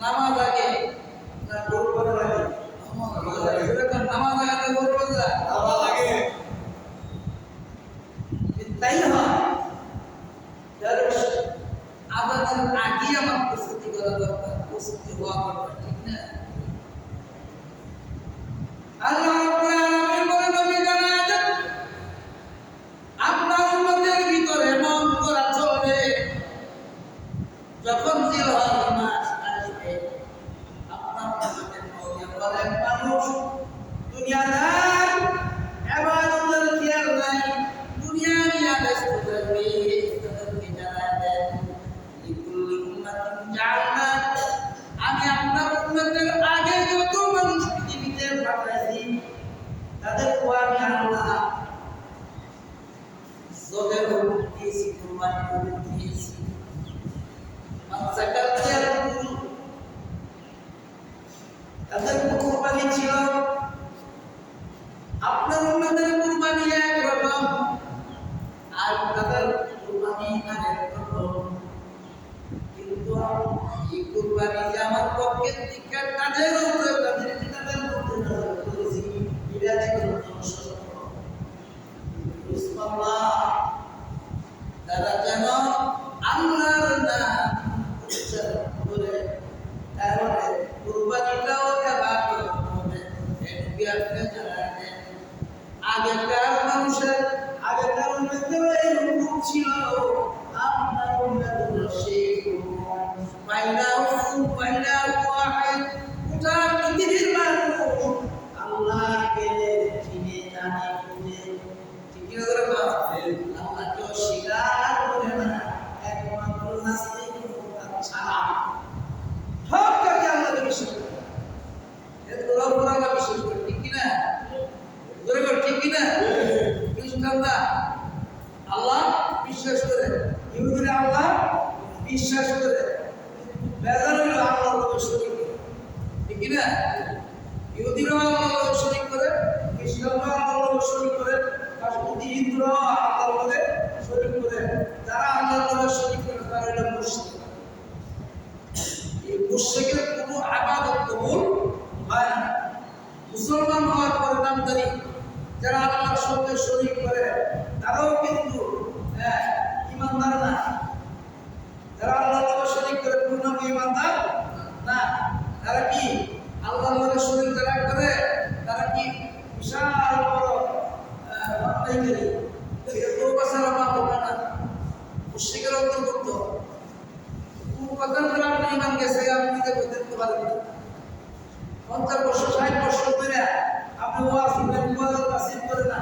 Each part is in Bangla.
নামাজ আগে না গরু করার আগে? নামাজ আগে না গরু দুনিয়াদার ইবাদতের খেয়াল নাই, দুনিয়া নিয়ে ব্যস্ত থাকবে। তাদেরকে জানায় দেন লিকুল্লি উম্মাতিন জাআলনা, আমি আপনার উম্মতের আগে যত মানুষ পৃথিবীতে পাঠাইছি তাদের আমি আল্লাহ জবের হুকুম দিয়েছি, কুরবানির হুকুম দিয়েছি। তাদের কুরবানি ছিল, আপনার উম্মতের কুরবানি একরকম আর তাদের কুরবানি আরেক রকম। কিন্তু এই কুরবানি যে আমার পক্ষের থেকে তাদের উপরে তাদের কিতাবের মধ্যে নাযিল করেছি, এটা ছিল তারা যেন আল্লাহর নাম উচ্চারণ করে তাহলে কুরবানিটাও ইবাদত হবে। এটুকু আপনি জানেন, আগেকার মানুষের আগেকার উম্মতের এই হুকুম ছিল, আপনার উম্মতের সেই হুকুম পাইলাও ওয়াহিদ। গোটা পৃথিবীর মানুষ আল্লাহকে চিনে জানে বুঝে, ঠিক করে আল্লাহকে অস্বীকার করে না, একমাত্র নাস্তিক ছাড়া সব কাজে আল্লাহকে বিশ্বাস করে। এর তোরা বিশ্বাস করে, ঠিক কিনা? ঠিক কিনা? খ্রিস্টানরা আল্লাহ বিশ্বাস করে, ইহুদিরা আল্লাহ বিশ্বাস করে, বেজার হইল আল্লাহর শরীক করে, ঠিক কিনা? ইহুদিরাও আল্লাহর শরীক করে, খ্রিস্টানরাও আল্লাহর শরীক করে, হিন্দুরাও আল্লাহর শরীক করে। যারা আল্লাহর শরীক করে তারা হইল মুশরিক। এই মুশরিকের কোনো ইবাদত কবুল হয় না। মুসলমান হওয়ার পরিণামদারী যারা আল্লাহর সঙ্গে শরীক করে তারাও কিন্তু ঈমানদার না। যারা আল্লাহর সঙ্গে শরীক করে পূর্ণাঙ্গ ঈমানদার না। তারা কি আল্লাহর সঙ্গে শরীক যারা করে তারা কি বিশাল বড় অন্যায়কারী। এটা তো বাসারা মা হবে না, মুশরিকের অন্তর্ভুক্ত। কোন কথা করে আপনি ঈমান গেছে আপনি নিজে বলতে পারেন না। 50 বছর 60 বছর ধরে আপনি ওয়াজ করে না,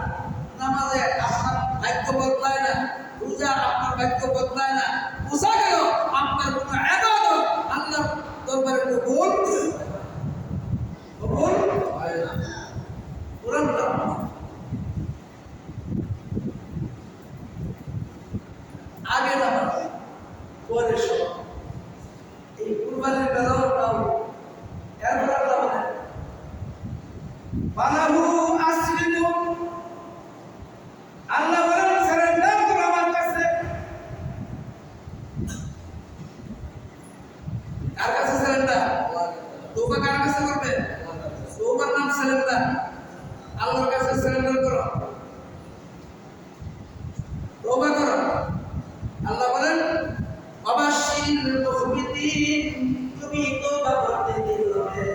নামাজে আপনার ভাগ্য বদলায় না, রোজা আপনার ভাগ্য বদলায় না, বোঝা গেল আপনার কোনো ইবাদত আল্লাহর দরবারে কবুল হয় না। কোরআন আগে নামাজ পরে সব, এই কুরবানির বেলাটাও এরপর আল্লাহ বলেন বালাহু আসলিমু, আল্লাহ বলেন সারেন্ডার করো আমার কাছে। কার কাছে সারেন্ডার? তওবা কার কাছে করবে? তওবার নাম সারেন্ডার। আল্লাহর কাছে সারেন্ডার করো, তওবা করো। আল্লাহ বলেন ওয়াবাশশিরিল মুখবিতিন, তুমি তওবা করতে দেরি হবে,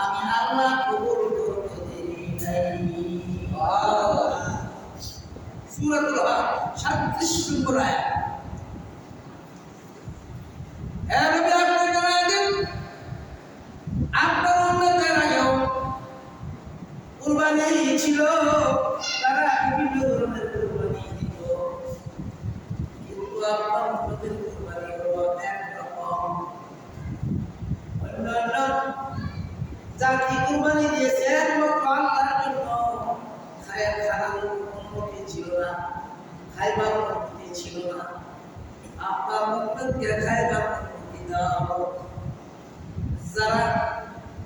আমি আল্লাহ কবুল করতে দেরি নাই। সূরাতুল হক 37 নম্বর আয়াত। হে নবী আপনি জানাই দিন আপনার উম্মতের আগেও কুরবানি ছিল, তারা বিভিন্ন ধরনের কুরবানি দিত, কিন্তু আপনার উম্মতের কুরবানি হলো একরকম। অন্যান্য জাতি কুরবানি দিয়েছে একমাত্র আল্লাহর জন্য, খানার অনুমতি ছিল না, খাইবার অনুমতি ছিল না। আপনার উম্মতকে খাইবার অনুমতি দাও। যারা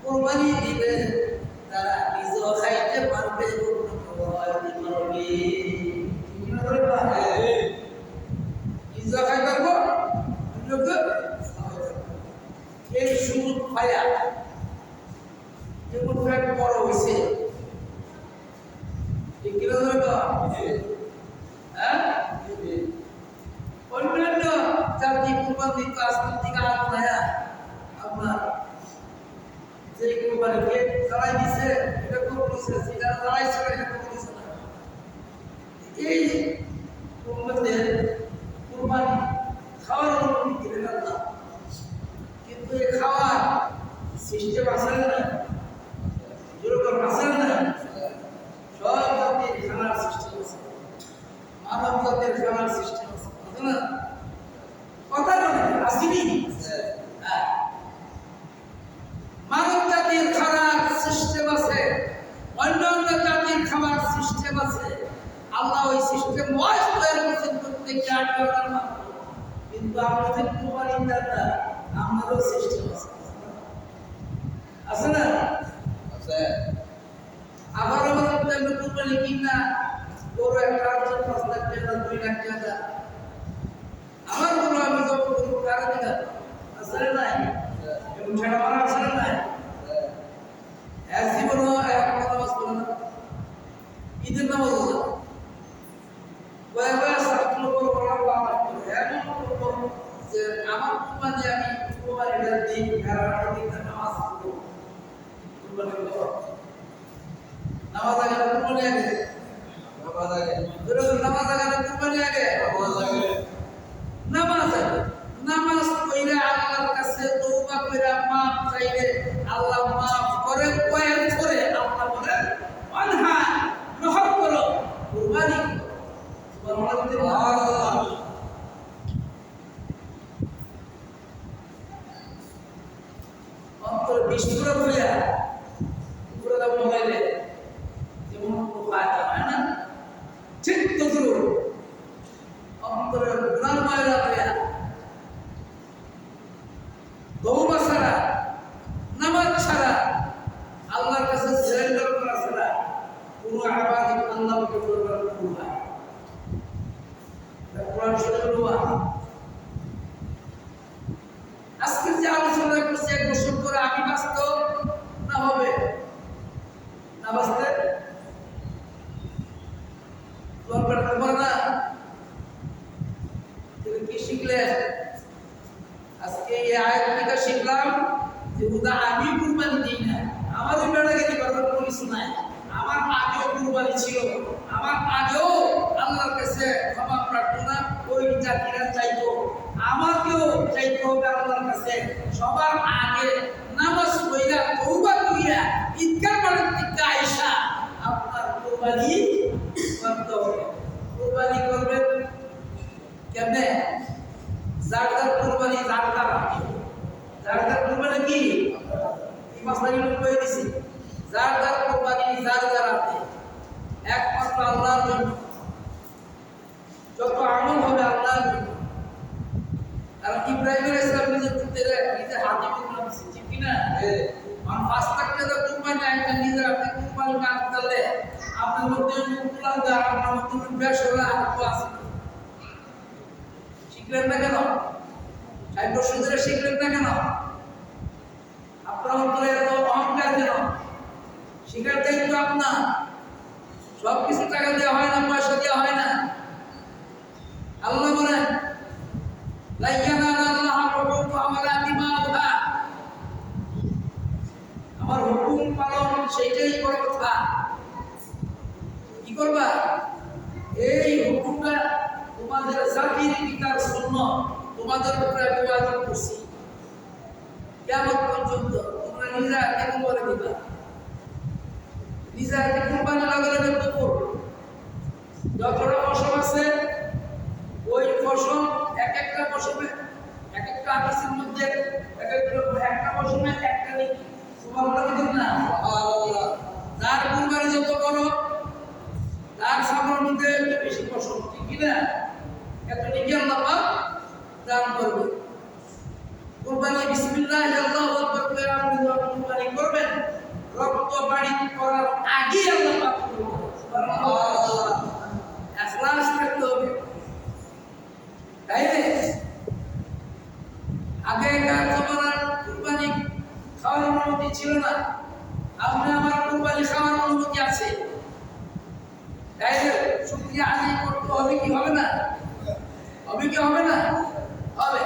কুরবানি দিবে তারা নিজেও খাইতে পারবে, নিজেও খাই পারবো, এই সুযোগ পায়া যেমন ফ্যাট বড় হয়েছে, ঠিক কিনা? অন্যান্য জাতি কুরবানি তো আসমান থেকে আগুন আপনার যে কুরবানি কে চালাই দিছে এটা কবুল হইছে, যেটা চালাইছে এটা কবুল হইছে না। এই উম্মতের কুরবানি খাওয়ার অনুমতি দিলেন আল্লাহ, কিন্তু এই খাওয়ার সিস্টেম আছে না? আলাদা মাত্র, কিন্তু আমরা যে কুরবানির দাতা আমারও সিস্টেম আছে, আছে না? আছে। আবার আমাদের টাইমে কুরবানি কিনা বড় একটা অর্জন 5 লাখ টাকা 2 লাখ টাকা আমার বড় আমি যত করব কারণ দিনা আসলে নাই এবং ছেড়া মারা আসলে নাই এক জীবন এক নামাজ পড়ে না ঈদের নামাজ আছে ওয়াবা সাতলো বড় বড় এমন করব যে আমার কুরবানি আমি কুরবানির দিন 11 দিন নামাজ পড়ব কুরবানি করব নামাজ আগে কুরবানি আগে নামাজ আগে নামাজ আগে কুরবানি আগে নামাজ আগে নামাজ পড়লে আল্লাহর কাছে তওবা করে মাফ চাইলে আল্লাহ মাফ করে কয়েক করে আল্লাহ বলে আনহা গ্রহণ করো কুরবানি সুবহানাল্লাহ অন্তর বিস্ফোরণ হইয়া পুরো দাম মোবাইলে যেমন ফায়দা হয় না ঠিক তদ্রুপ অন্তরের গুনাহময় হইয়া তওবা ছাড়া নামাজ ছাড়া আল্লাহর কাছে সারেন্ডার করা ছাড়া কোনো ইবাদত আল্লাহকে করবার কোনো না কোরআন শরীফের দোয়া আজকে যে আলোচনা করছি 1 বছর পরে আমি বাস্তব না হবে না বাস্তবে দরকার পড়ে না তুমি কি শিখলে আজকে এই আয়াত থেকে শিখলাম যে উদা আমি কুরবানি দিই না আমার ওই বেড়াকে কি কথা কোনো কিছু নাই আমার আগেও কুরবানি ছিল আমার আগেও আল্লাহর কাছে ক্ষমা প্রার্থনা ওই জাতিরা চাইতো আমাকেও চাইতে হবে আল্লাহর কাছে সবার আগে নামাজ পড়া তওবা কইরা ঈদগাহ মাঠের থেকে আয়েশা আপনার কুরবানি করতে হবে কুরবানি করবেন কেমনে জারদার কুরবানি জারদার জারদার কুরবানি কি এই মাসলাগুলো কই দিছি জারদার কুরবানি জারদার আছে একমাত্র আল্লাহর জন্য যত আমল হবে আল্লাহর জন্য আর ইব্রাহিম আলাইহিস সালাম নিজে হাতে কুরবানি ঠিক কি না আর 5 লাখ টাকা কুরবানি আইনা নিজে আপনি কুরবানি না করলে আপনার মধ্যে মুখলাল দা আপনার মধ্যে বেশরা আছে শিখলেন না কেন 60 বছর ধরে শিখলেন না কেন আপনার অন্তরে এত অহংকার কেন শিখার দায়িত্ব আপনার সব কিছু টাকা দেওয়া হয় না পয়সা দেওয়া হয় না আল্লাহ বলেন লা ইয়ানালাল্লাহু হুকুমু আমালা দিমাউহা আমার হুকুম পালন সেটাই বড় কথা কি করবা এই হুকুমটা তোমাদের জাতির পিতার সুন্নাত তোমাদের উপরে ওয়াজিব করছি কিয়ামত পর্যন্ত তোমরা নিজেরা কেমন করে দিবা নিজেরা কি কুরবানি লাগালে করব যতটা ফসল আছে ওই ফসল এক একটা ফসলে এক একটা আকাশের মধ্যে এক একটা ফসলে একটা নেকি সুবহানাল্লাহ দিন না সুবহানাল্লাহ যার কুরবানি যত বড় তার সামনের মধ্যে একটু বেশি ফসল ঠিক কি না এত নেকি আল্লাহ পাক দান করবে কুরবানি বিসমিল্লাহ আল্লাহু আকবার করে আপনি যখন কুরবানি করবেন রক্ত বাড়ি করার আগে আল্লাহ পাক সুবহানাল্লাহ ইখলাস করতে হবে তাইলে আগেকার জমানার কুরবানি খাওয়ার অনুমতি ছিল না আপনি আমার কুরবানি খাওয়ার অনুমতি আছে তাইলে শুকরিয়া আদায় করতে হবে কি হবে না হবে কি হবে না হবে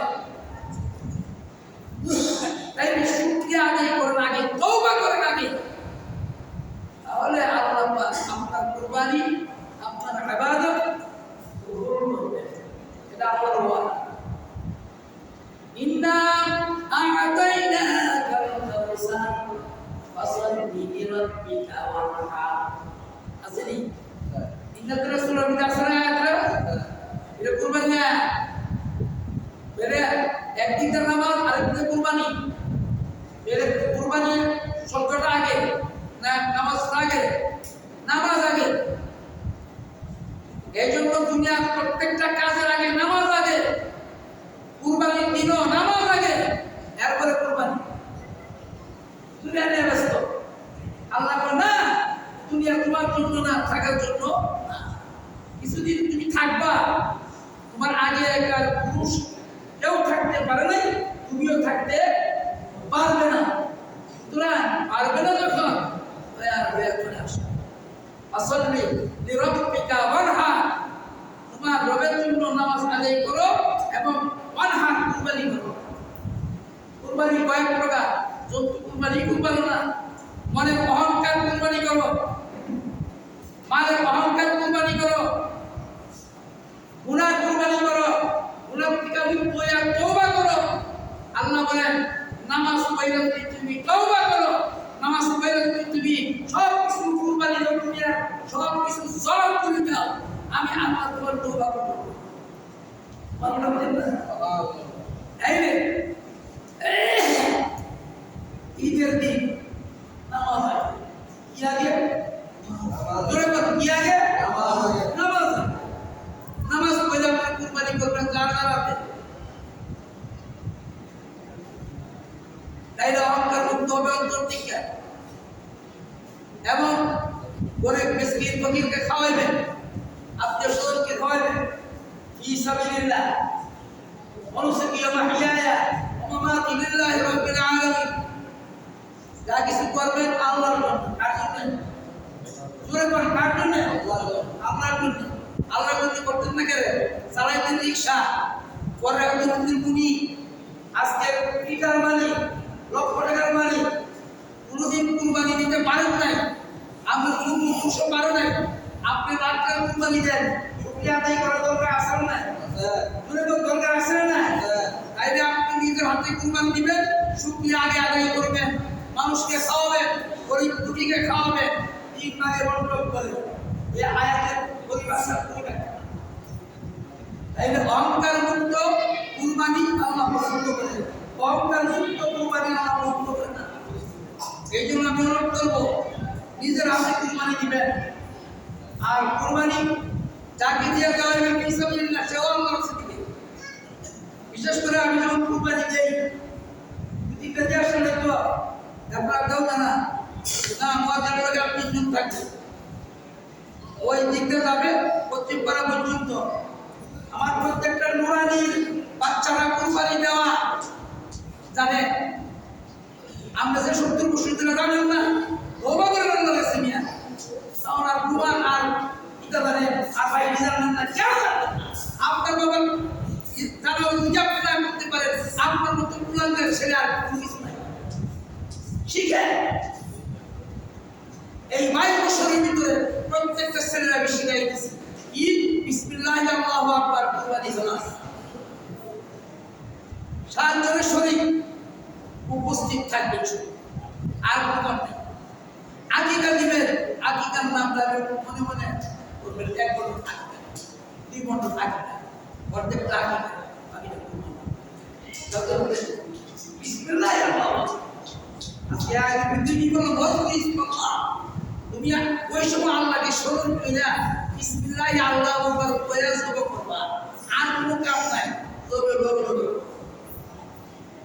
তাইলে শুকরিয়া আদায় করার আগে তওবা করার আগে তাহলে আল্লাহ পাক আপনার কুরবানি আপনার ইবাদত কবুল করবে এটা আল্লাহর ওয়াদা ইন্না আ'তাইনাকাল কাউসার ফাসাল্লি লিরাব্বিকা ওয়ানহার আসেনি ইন্না রাসূলুল্লাহ বিদাসরা আয়াতরা এটা কুরবানি না বেরে একদিকের নামাজ আরেকদিকে কুরবানি বেরে কুরবানি শব্দটা আগে না নামাজ আগে নামাজ আগে এইজন্য দুনিয়ার প্রত্যেকটা কাজের আগে নামাজ দুনিয়া তোমার জন্য না, থাকার জন্য না। কিছুদিন তুমি থাকবা, তোমার আগে একটা পুরুষ কেউ থাকতে পারে নাই, তুমিও থাকতে পারবে না। সুতরাং পারবে না যখন চলে আসো। আসলে লিরাব্বিকা ওয়ানহার, তোমার রবের জন্য নামাজ আদায় করো এবং ওয়ানহার কুরবানি করো। কুরবানি কয়েক প্রকার, জন্তু কুরবানি কুরবানি না, মনের অহংকার কুরবানি করো, মালের অহংকার কুরবানি করো, গুনাহ কুরবানি করো, গুনাহ থেকে মুক্ত হয়ে তওবা করো। আল্লাহ বলেন নামাজ পড়লে তুমি তওবা করো, নামাজ পড়লে তুমি সব কিছু কুরবানি দাও, দুনিয়া সব কিছু জড় করে দাও, আমি আল্লাহ তোমার তওবা করব। বললাম না এই রে ঈদের দিন নামাজ কি আগে নামাজ পড়লে আপনি কুরবানি করবেন কার দ্বারাতে? তাইলে অহংকার মুক্ত হবে অন্তর থেকে, এবং গরিব মিসকিন ফকিরকে খাওয়াইবেন, আত্মীয় স্বজনকে খাওয়াইবেন। ফি সাবিলিল্লাহ অনুসুকি ওয়া মাহইয়ায়া ওয়া মামাতি লিল্লাহি রাব্বিল আলামিন। যা কিছু করবেন আল্লাহর জন্য, কার জন্য? জোরে বলেন, কার জন্য? আল্লাহর জন্য। আল্লাহর জন্য করতেন না কেন? চালাইতেন রিক্সা, পরে একজন মুনি, আজকে পিটার মালিক, লক্ষ টাকার মালিক, কোনোদিন কুরবানি দিতে পারেন নাই, আমরা দুশো পারো নাই, আপনি রাত্রে কুরবানি দেন, শুকরিয়া আদায় করার দরকার আছে না? দরকার আছে না? তাইলে আপনি নিজের হাতে কুরবানি দিবেন, শুকরিয়া আগে আদায় করবেন, মানুষকে খাওয়াবেন, গরিব দুঃখীকে খাওয়াবেন, ঠিক ভাবে বন্টন করে এই আয়াতের পরিভাষা করবেন। তাইলে অহংকার মুক্ত কুরবানি আল্লাহ পছন্দ করেন, অহংকার মুক্ত কুরবানি আল্লাহ পছন্দ করেন না। এই জন্য আমি অনুরোধ করবো নিজের হাতে কুরবানি দিবেন, আর কুরবানি যাকে দিয়ে দেওয়া হবে ফিসাবিলিল্লাহ সেও আল্লাহর কাছে দিবে। বিশেষ করে আমি যখন কুরবানি দেই, দিতে দিয়ে আসলে তো আপনার দাও না আমাদের লোকে আপনি চুপ থাকবেন, ওই দিকটা যাবে পশ্চিম পাড়া পর্যন্ত। আমার প্রত্যেকটা নুরানি বাচ্চারা কুরবানি দেওয়া জানে। আমরা যে 70 বছর ধরে জানেন না, তওবা করে আল্লাহ কাছে মিয়া আমরা কুরবান আর এটা জানে, আর ভাই জানেন না, কেন জানেন না? আপনার বাবা তারা উজাব করতে পারে, আপনার মতো কুরবানের ছেলে আর কিছু নাই শিখে। এই 22 বছরের ভিতরে প্রত্যেকটা ছেলেরা বেশি গাইতেছে ঈদ বিসমিল্লাহ আল্লাহু আকবার কুরবানি সালাত। 7 জনের শরীক উপস্থিত থাকবেন শুধু, আর কোনো নেই। আকিকা দিবেন, আকিকার নাম যাবে মনে মনে করবেন, এক বছর থাকবেন, 2 বছর থাকবেন, প্রত্যেকটা আকিকা বিসমিল্লাহ আল্লাহু আজকে আগে পৃথিবী কোনো বদলিস কথা তুমি ওই সময় আল্লাহকে স্মরণ কইরা বিসমিল্লাহ আল্লাহু আকবার কইরা শুরু করবা, আর কোনো কাম নাই। তবে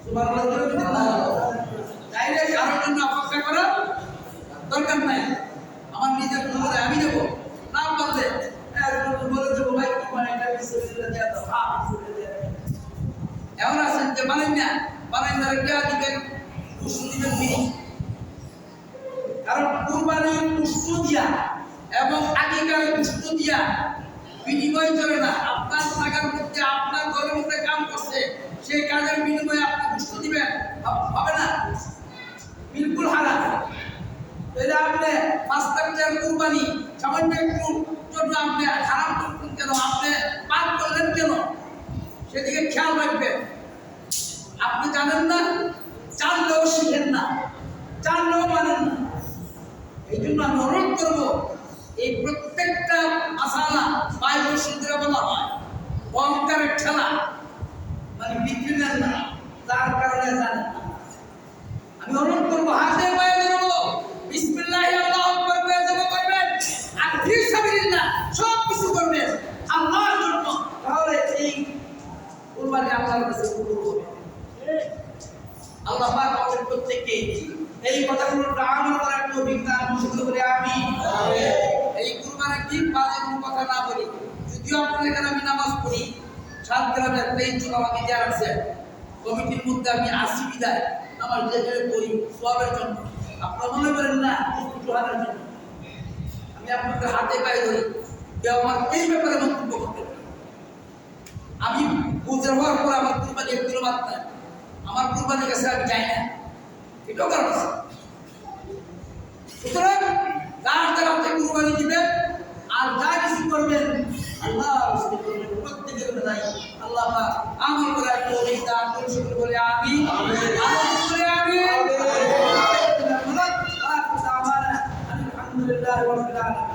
সুবহানাল্লাহ, তাইলে কারোর জন্য অপেক্ষা করা দরকার নাই। আমার নিজের মনে আমি দেব না বললে বলে দেবো ভাই কি মানে এটা বিসমিল্লাহ দিয়া দাও, হ্যাঁ বিসমিল্লাহ দিয়া। এমন আছেন যে বানাই না রেখা দিবেন, পুষ্টি দিবেন তিনি। কারণ কুরবানির পুষ্টি দিয়া এবং আকিকার পুষ্টি দিয়া বিনিময় চলে না। আপনার টাকার মধ্যে আপনার ঘরের মধ্যে কাম করছে, সেই কাজের বিনিময়ে আপনি পুষ্টি দিবেন, হবে না, বিলকুল হারাম। তাহলে আপনি 5 টাকার কুরবানি সামান্য একটু জন্য আপনি হারাম করছেন কেন, আপনি পাপ করলেন কেন, সেদিকে খেয়াল রাখবেন। আপনি জানেন না, জানলেও শিখেন না, জানলেও মানেন না। এই জন্য আমি অনুরোধ করবো, এই প্রত্যেকটা মাসালা বাইবেল সিদ্ধরা বলা হয় অহংকারের ঠেলা, মানে বিক্রি নেন না, তার কারণে জানেন না। আমি অনুরোধ করবো হাতে পায়ে ধরবো, বিসমিল্লাহ আল্লাহু আকবার করে জমা করবেন, আর ফি সাবিলিল্লাহ সব কিছু করবেন আল্লাহর জন্য। তাহলে এই কুরবানি আল্লাহর কাছে কবুল হবে। আল্লাহ পাক আমাদের প্রত্যেককে এই কথাগুলো আমল করার তৌফিক দান করুন। আমি এই কুরবানির দিন বাজে কোনো কথা না বলি। যদিও আপনাদের এখানে আমি নামাজ পড়ি, 7 গ্রামের 23 জন আমাকে দেওয়া আছে কমিটির মধ্যে, আমি আসি বিদায় আমার যেখানে করি সবের জন্য। আপনারা মনে করেন না জোহারের জন্য, আমি আপনাদের হাতে পায়ে ধরি, কেউ আমার এই ব্যাপারে মন্তব্য করতে পারে। আমি বুঝে হওয়ার পর আমার কুরবানি একদিনও বাদ নাই, আমার কুরবানির কাছে আমি যাই না, এটাও কারণ আছে। সুতরাং যার যারা আপনি কুরবানি দিবেন আর যা কিছু করবেন আল্লাহ প্রত্যেকের বেলায় আল্লাহ আমল করার তৌফিক দান করুন। সকলে বলে আমিন, আমল করে আমিন। আলহামদুলিল্লাহ রাব্বিল আলামিন।